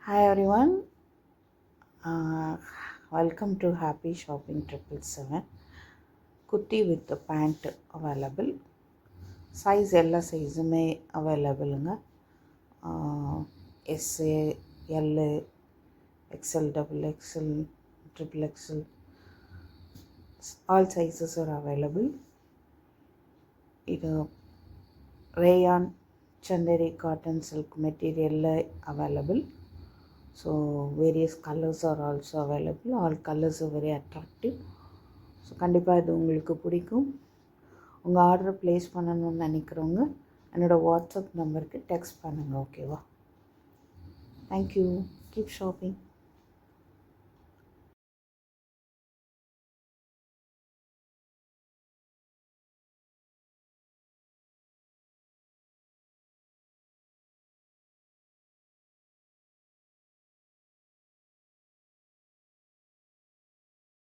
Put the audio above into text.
Hi everyone, welcome to Happy Shopping 777. Kurti with the pant available. Size எல்லா சைஸுமே அவைலபிளுங்க. S, L, XL, XXL, XXL, all sizes are available. இது rayon chanderi cotton silk material available. So various colors are also available. All colors are very attractive. So கண்டிப்பாக இது உங்களுக்கு பிடிக்கும். உங்கள் ஆர்டரை place பண்ணணும்னு நினைக்கிறவங்க என்னோடய வாட்ஸ்அப் நம்பருக்கு டெக்ஸ்ட் பண்ணுங்கள். ஓகேவா? தேங்க்யூ. Keep shopping.